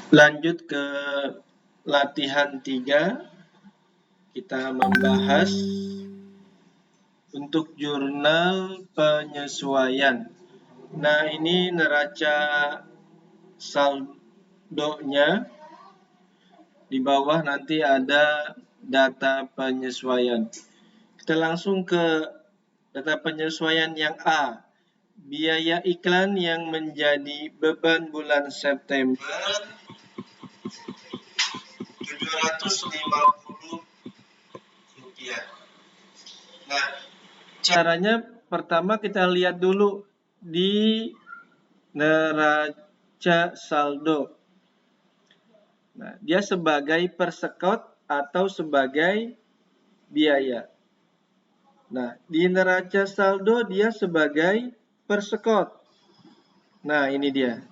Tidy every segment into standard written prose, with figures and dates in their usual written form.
Lanjut ke latihan 3, kita membahas untuk jurnal penyesuaian. Nah, ini neraca saldonya. Di bawah nanti ada data penyesuaian. Kita langsung ke data penyesuaian yang A. Biaya iklan yang menjadi beban bulan September 750 rupiah. Nah, caranya pertama kita lihat dulu di neraca saldo. Nah, dia sebagai persekot atau sebagai biaya. Nah, di neraca saldo dia sebagai persekot. Nah, ini dia.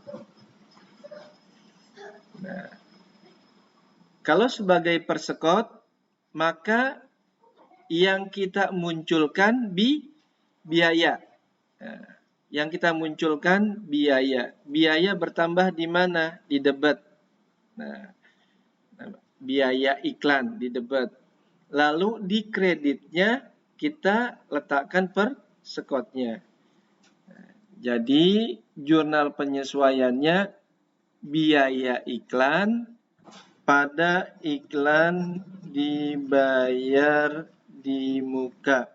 Nah, kalau sebagai persekot, maka yang kita munculkan biaya. Nah, yang kita munculkan biaya. Biaya bertambah di mana? Di debit. Nah, biaya iklan di debit. Lalu di kreditnya kita letakkan persekotnya. Jadi jurnal penyesuaiannya biaya iklan pada iklan dibayar di muka.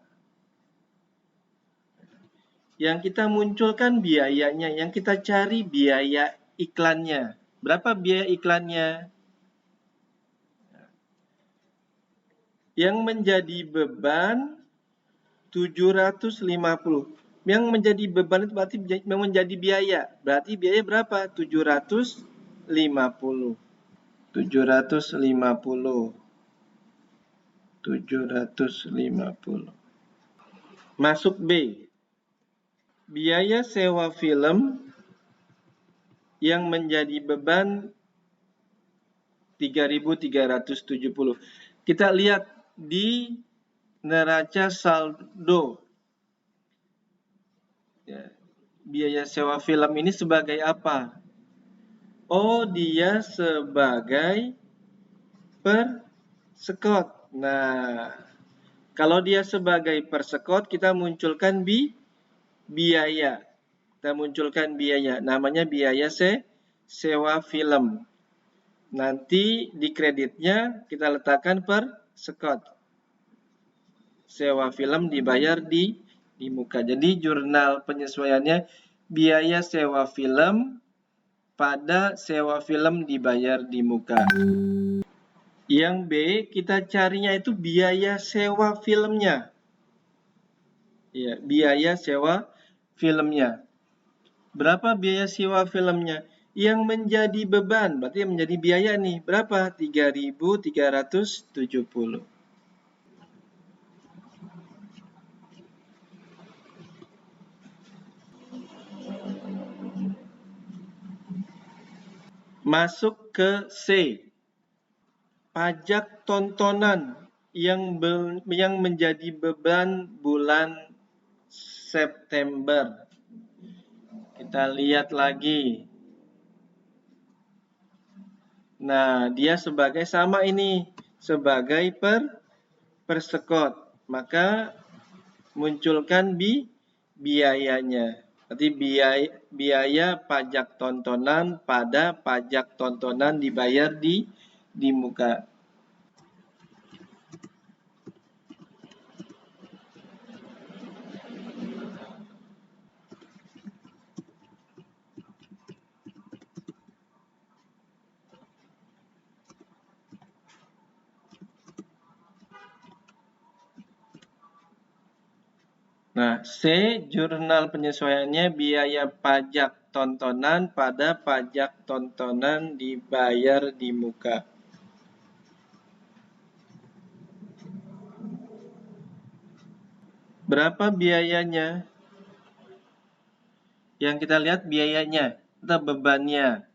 Yang kita munculkan biayanya, yang kita cari biaya iklannya. Berapa biaya iklannya? Yang menjadi beban 750. Yang menjadi beban itu berarti menjadi biaya. Berarti biaya berapa? 750. 750. Masuk B. Biaya sewa film yang menjadi beban 3.370. Kita lihat di neraca saldo. Ya, biaya sewa film ini sebagai apa? Oh, dia sebagai persekot. Nah, kalau dia sebagai persekot, kita munculkan biaya. Kita munculkan biaya. Namanya biaya sewa film. Nanti di kreditnya kita letakkan persekot. Sewa film dibayar di muka. Jadi jurnal penyesuaiannya biaya sewa film pada sewa film dibayar di muka. Yang B, kita carinya itu biaya sewa filmnya. Ya, biaya sewa filmnya. Berapa biaya sewa filmnya? Yang menjadi beban, berarti yang menjadi biaya nih. Berapa? 3.370. Masuk ke C. Pajak tontonan yang menjadi beban bulan September. Kita lihat lagi. Nah, dia sebagai sama ini, sebagai persekot. Maka munculkan biayanya. Berarti biaya pajak tontonan pada pajak tontonan dibayar di muka. Nah, C, jurnal penyesuaiannya biaya pajak tontonan pada pajak tontonan dibayar di muka. Berapa biayanya? Yang kita lihat biayanya atau bebannya.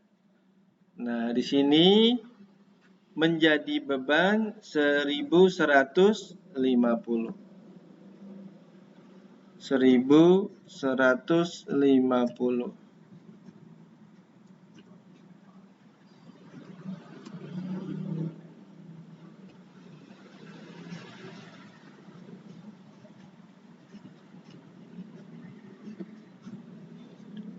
Nah, di sini menjadi beban 1.150. 1.150.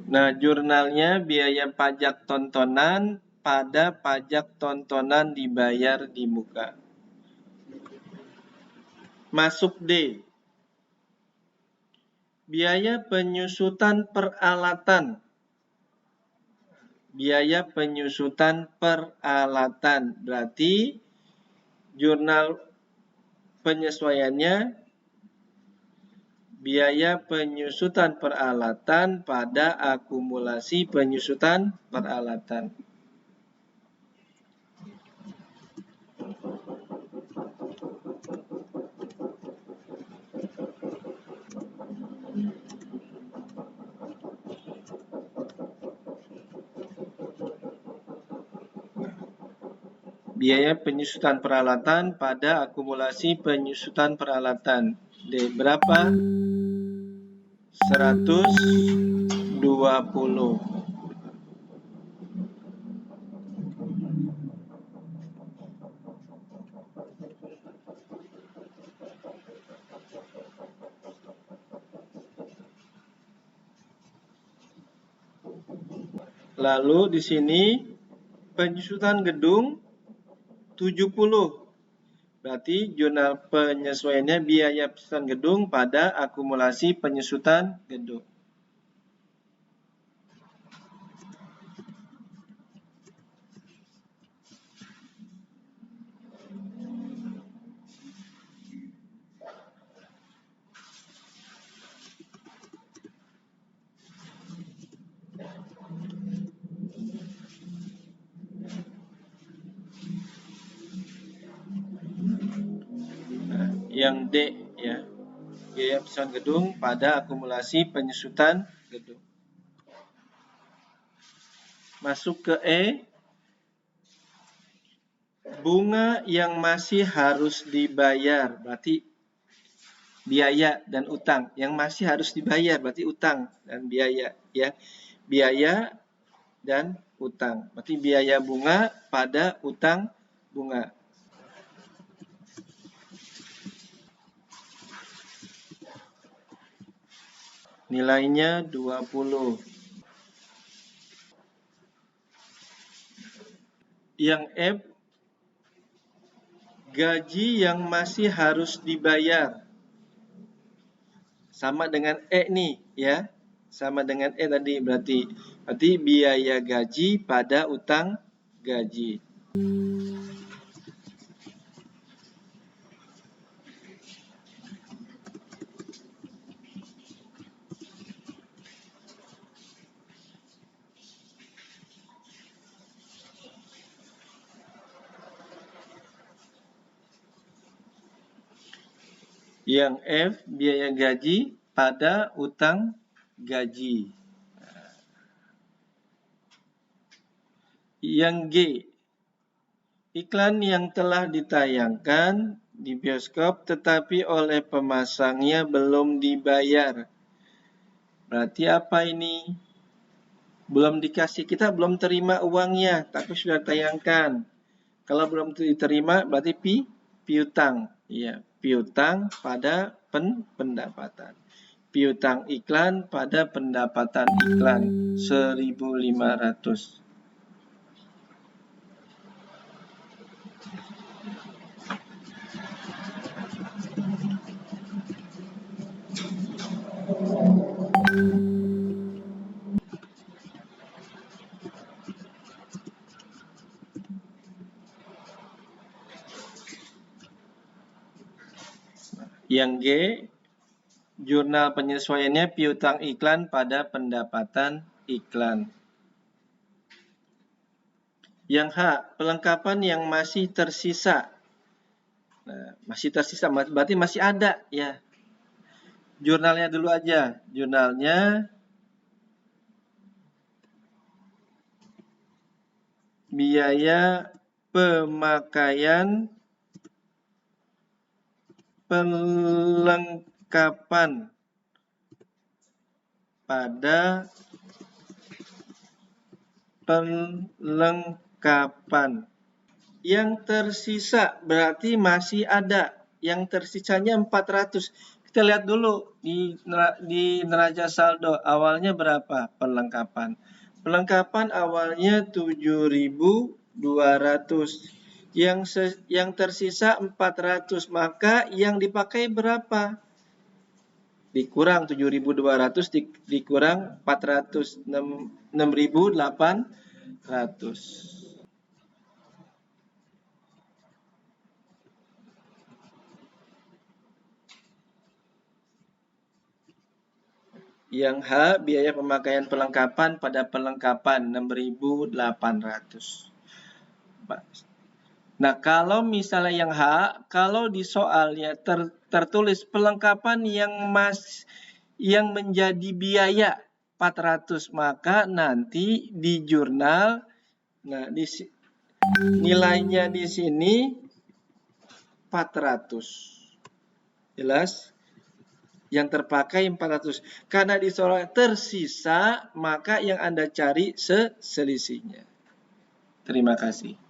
Nah, jurnalnya biaya pajak tontonan pada pajak tontonan dibayar di muka. Masuk D. Biaya penyusutan peralatan. Biaya penyusutan peralatan. Berarti jurnal penyesuaiannya biaya penyusutan peralatan pada akumulasi penyusutan peralatan. Biaya penyusutan peralatan pada akumulasi penyusutan peralatan. D. Berapa? 120. Lalu di sini penyusutan gedung 70. Berarti jurnal penyesuaiannya biaya penyusutan gedung pada akumulasi penyusutan gedung. Nah, yang D ya. Biaya penyusutan gedung pada akumulasi penyusutan gedung. Masuk ke E. Bunga yang masih harus dibayar, berarti biaya dan utang. Yang masih harus dibayar, berarti utang dan biaya ya. Biaya dan utang. Berarti biaya bunga pada utang bunga. Nilainya 20. Yang F, gaji yang masih harus dibayar. Sama dengan E nih ya. Sama dengan E tadi, berarti biaya gaji pada utang gaji. Yang F, biaya gaji pada utang gaji. Yang G, iklan yang telah ditayangkan di bioskop tetapi oleh pemasangnya belum dibayar. Berarti apa ini? Belum dikasih, kita belum terima uangnya, tapi sudah tayangkan. Kalau belum diterima berarti piutang. Ya, piutang pada pendapatan. Piutang iklan pada pendapatan iklan 1.500. Yang G, jurnal penyesuaiannya piutang iklan pada pendapatan iklan. Yang H, pelengkapan yang masih tersisa. Nah, masih tersisa berarti masih ada ya. Jurnalnya dulu aja. Jurnalnya biaya pemakaian pelengkapan pada pelengkapan. Yang tersisa berarti masih ada. Yang tersisanya 400. Kita lihat dulu di neraca saldo awalnya berapa perlengkapan. Perlengkapan awalnya 7.200. Yang tersisa 400, maka yang dipakai berapa? Dikurang 7.200 dikurang 400, 6.800. Yang H, biaya pemakaian perlengkapan pada perlengkapan 6.800. Nah, kalau misalnya yang H, kalau di soalnya tertulis perlengkapan yang menjadi biaya 400, maka nanti di jurnal, nah nilainya di sini 400. Jelas? Yang terpakai 400. Karena di soal tersisa, maka yang Anda cari selisihnya. Terima kasih.